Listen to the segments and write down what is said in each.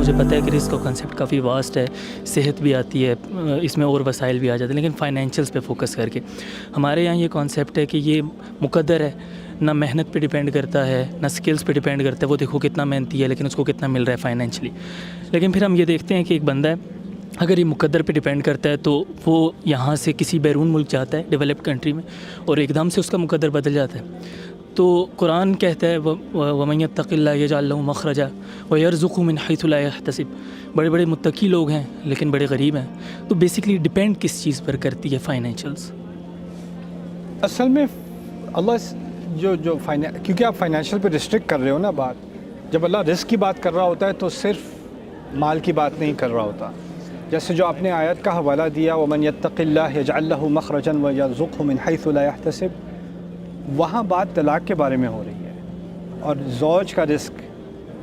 مجھے پتہ ہے کہ رزق کا کنسیپٹ کافی واسٹ ہے، صحت بھی آتی ہے اس میں اور وسائل بھی آ جاتے ہیں، لیکن فائنینشیلس پہ فوکس کر کے ہمارے یہاں یہ کانسیپٹ ہے کہ یہ مقدر ہے، نہ محنت پہ ڈیپینڈ کرتا ہے نہ سکلز پہ ڈیپینڈ کرتا ہے، وہ دیکھو کتنا محنتی ہے لیکن اس کو کتنا مل رہا ہے فائنینشلی. لیکن پھر ہم یہ دیکھتے ہیں کہ ایک بندہ ہے اگر یہ مقدر پہ ڈیپینڈ کرتا ہے تو وہ یہاں سے کسی بیرون ملک جاتا ہے ڈیولپڈ کنٹری میں اور ایک دم سے اس کا مقدر بدل جاتا ہے. تو قرآن کہتا ہے وَمَن يَتَّقِ اللَّهَ يَجْعَل لَهُ مَخْرَجًا وَيَرْزُقْهُ مِنْ حَيْثُ لَا يَحْتَسِبْ. بڑے بڑے متقی لوگ ہیں لیکن بڑے غریب ہیں. تو بیسکلی ڈیپینڈ کس چیز پر کرتی ہے فائنینشیلس؟ اصل میں اللہ کیونکہ آپ فائنینشیل پہ ریسٹرکٹ کر رہے ہو نا بات، جب اللہ رزق کی بات کر رہا ہوتا ہے تو صرف مال کی بات نہیں کر رہا ہوتا. جیسے جو آپ نے آیت کا حوالہ دیا وَمَن يَتَّقِ اللَّهَ يَجْعَل لَهُ مَخْرَجًا وَيَرْزُقْهُ مِنْ حَيْثُ لَا يَحْتَسِبْ، وہاں بات طلاق کے بارے میں ہو رہی ہے اور زوج کا رزق،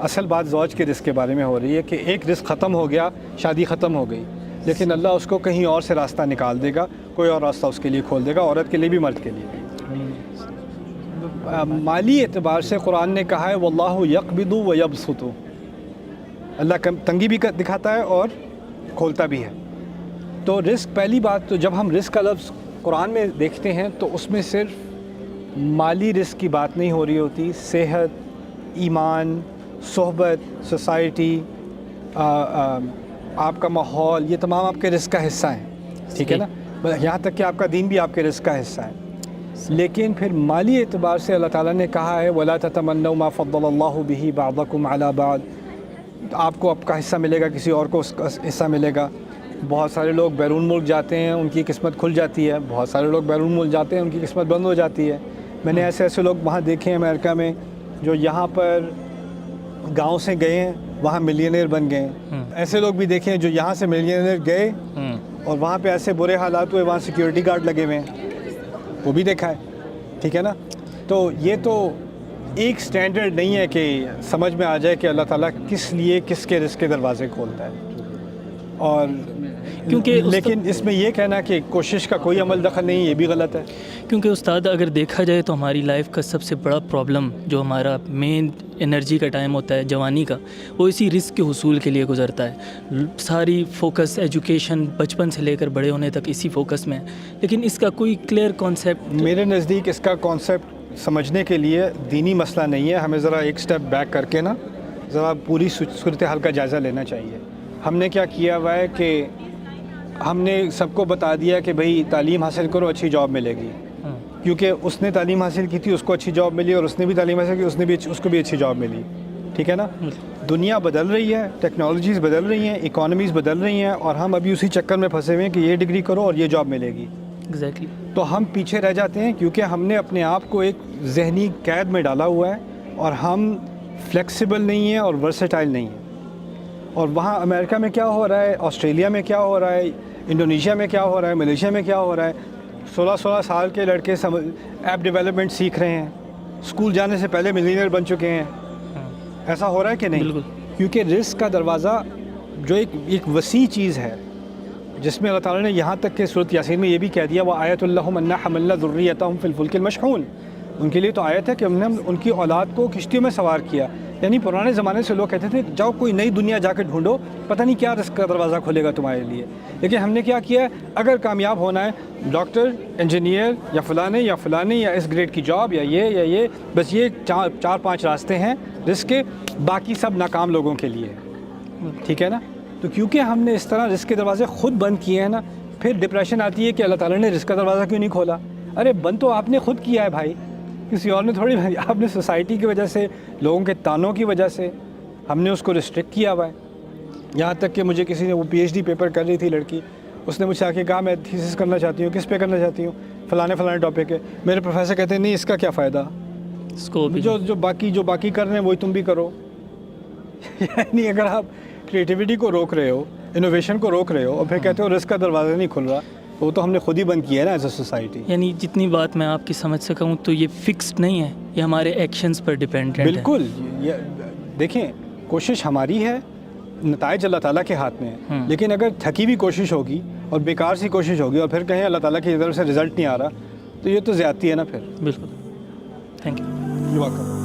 اصل بات زوج کے رزق کے بارے میں ہو رہی ہے کہ ایک رزق ختم ہو گیا، شادی ختم ہو گئی، لیکن اللہ اس کو کہیں اور سے راستہ نکال دے گا، کوئی اور راستہ اس کے لیے کھول دے گا، عورت کے لیے بھی مرد کے لیے بھی. مالی اعتبار سے قرآن نے کہا ہے وَاللَّهُ يَقْبِضُ وَيَبْسُطُ، اللہ تنگی بھی دکھاتا ہے اور کھولتا بھی ہے. تو رزق، پہلی بات تو جب ہم رزق کا لفظ قرآن میں دیکھتے ہیں تو اس میں صرف مالی رزق کی بات نہیں ہو رہی ہوتی، صحت، ایمان، صحبت، سوسائٹی، آپ کا ماحول، یہ تمام آپ کے رزق کا حصہ ہیں. ٹھیک ہے نا، یہاں تک کہ آپ کا دین بھی آپ کے رزق کا حصہ ہے. لیکن پھر مالی اعتبار سے اللہ تعالیٰ نے کہا ہے وَلَا تَتَمَنَّوْا مَا فَضَّلَ اللَّهُ بِهِ بَعْضَكُمْ عَلَى بَعْضٍ، آپ کو آپ کا حصہ ملے گا، کسی اور کو اس کا حصہ ملے گا. بہت سارے لوگ بیرون ملک جاتے ہیں، ان کی قسمت کھل جاتی ہے، بہت سارے لوگ بیرون ملک جاتے ہیں، ان کی قسمت بند ہو جاتی ہے. میں نے ایسے لوگ وہاں دیکھے ہیں امریکہ میں جو یہاں پر گاؤں سے گئے ہیں وہاں ملینئر بن گئے ہیں. ایسے لوگ بھی دیکھے ہیں جو یہاں سے ملینئر گئے اور وہاں پہ ایسے برے حالات ہوئے، وہاں سیکیورٹی گارڈ لگے ہوئے ہیں، وہ بھی دیکھا ہے. ٹھیک ہے نا، تو یہ تو ایک سٹینڈرڈ نہیں ہے کہ سمجھ میں آ جائے کہ اللہ تعالیٰ کس لیے کس کے رزق کے دروازے کھولتا ہے. اور کیونکہ لیکن اس میں یہ کہنا کہ کوشش کا کوئی عمل دخل نہیں، یہ بھی غلط ہے. کیونکہ استاد اگر دیکھا جائے تو ہماری لائف کا سب سے بڑا پرابلم جو ہمارا مین انرجی کا ٹائم ہوتا ہے جوانی کا، وہ اسی رزق کے حصول کے لیے گزرتا ہے. ساری فوکس ایجوکیشن بچپن سے لے کر بڑے ہونے تک اسی فوکس میں ہے، لیکن اس کا کوئی کلیئر کانسیپٹ میرے نزدیک اس کا کانسیپٹ سمجھنے کے لیے دینی مسئلہ نہیں ہے. ہمیں ذرا ایک سٹیپ بیک کر کے نا ذرا پوری صورتحال کا جائزہ لینا چاہیے. ہم نے کیا کیا ہوا ہے کہ ہم نے سب کو بتا دیا کہ بھئی تعلیم حاصل کرو، اچھی جاب ملے گی، کیونکہ اس نے تعلیم حاصل کی تھی، اس کو اچھی جاب ملی، اور اس نے بھی تعلیم حاصل کی، اس کو بھی اچھی جاب ملی. ٹھیک ہے نا، دنیا بدل رہی ہے، ٹیکنالوجیز بدل رہی ہیں، اکانومیز بدل رہی ہیں، اور ہم ابھی اسی چکر میں پھنسے ہوئے ہیں کہ یہ ڈگری کرو اور یہ جاب ملے گی. ایگزیکٹلی. تو ہم پیچھے رہ جاتے ہیں کیونکہ ہم نے اپنے آپ کو ایک ذہنی قید میں ڈالا ہوا ہے اور ہم فلیکسیبل نہیں ہیں اور ورسٹائل نہیں ہیں. اور وہاں امریکہ میں کیا ہو رہا ہے، آسٹریلیا میں کیا ہو رہا ہے، انڈونیشیا میں کیا ہو رہا ہے، ملیشیا میں کیا ہو رہا ہے، 16 سال کے لڑکے ایپ ڈیولپمنٹ سیکھ رہے ہیں، اسکول جانے سے پہلے ملینئر بن چکے ہیں. ایسا ہو رہا ہے کہ نہیں؟ بالکل. کیونکہ رزق کا دروازہ جو ایک وسیع چیز ہے، جس میں اللہ تعالیٰ نے یہاں تک کہ سورۃ یاسین میں یہ بھی کہہ دیا وَآیَةٌ لَّهُمْ أَنَّا حَمَلْنَا ذُرِّيَّتَهُمْ فِي الْفُلْكِ الْمَشْحُونِ، ان کے لیے تو آیت ہے کہ ہم نے ان کی اولاد کو کشتیوں میں سوار کیا. یعنی پرانے زمانے سے لوگ کہتے تھے جاؤ کوئی نئی دنیا جا کے ڈھونڈو، پتہ نہیں کیا رزق کا دروازہ کھلے گا تمہارے لیے. لیکن ہم نے کیا کیا ہے، اگر کامیاب ہونا ہے ڈاکٹر، انجینئر یا فلانے یا فلانی یا اس گریڈ کی جاب یا یہ بس یہ 4-5 راستے ہیں رزق کے، باقی سب ناکام لوگوں کے لیے. ٹھیک ہے نا. تو کیونکہ ہم نے اس طرح رزق کے دروازے خود بند کیے ہیں نا، پھر ڈپریشن آتی ہے کہ اللہ تعالیٰ نے رزق کا دروازہ کیوں نہیں کھولا. ارے بند تو آپ نے خود کیا ہے بھائی، کسی اور نے تھوڑی. آپ نے سوسائٹی کی وجہ سے، لوگوں کے تانوں کی وجہ سے ہم نے اس کو ریسٹرکٹ کیا ہوا ہے. یہاں تک کہ مجھے کسی نے، وہ PhD پیپر کر رہی تھی لڑکی، اس نے مجھ سے آ کے کہا میں تھیسس کرنا چاہتی ہوں، کس پہ کرنا چاہتی ہوں، فلانے ٹاپک ہے. میرے پروفیسر کہتے ہیں نہیں اس کا کیا فائدہ، اس کو بھی جو باقی کر رہے ہیں وہی تم بھی کرو. یعنی اگر آپ کریٹیوٹی کو روک رہے ہو، انوویشن کو روک رہے ہو، اور پھر کہتے ہو رزق کا دروازہ نہیں کھل رہا، وہ تو ہم نے خود ہی بند کیا ہے نا ایز اے سوسائٹی. یعنی جتنی بات میں آپ کی سمجھ سکا ہوں تو یہ فکسڈ نہیں ہے، یہ ہمارے ایکشنز پر ڈیپینڈنٹ ہے. بالکل. دیکھیں کوشش ہماری ہے، نتائج اللہ تعالیٰ کے ہاتھ میں ہے. لیکن اگر تھکی ہوئی کوشش ہوگی اور بیکار سی کوشش ہوگی اور پھر کہیں اللہ تعالیٰ کی طرف سے رزلٹ نہیں آ رہا، تو یہ تو زیادتی ہے نا پھر. بالکل. Thank you. You welcome.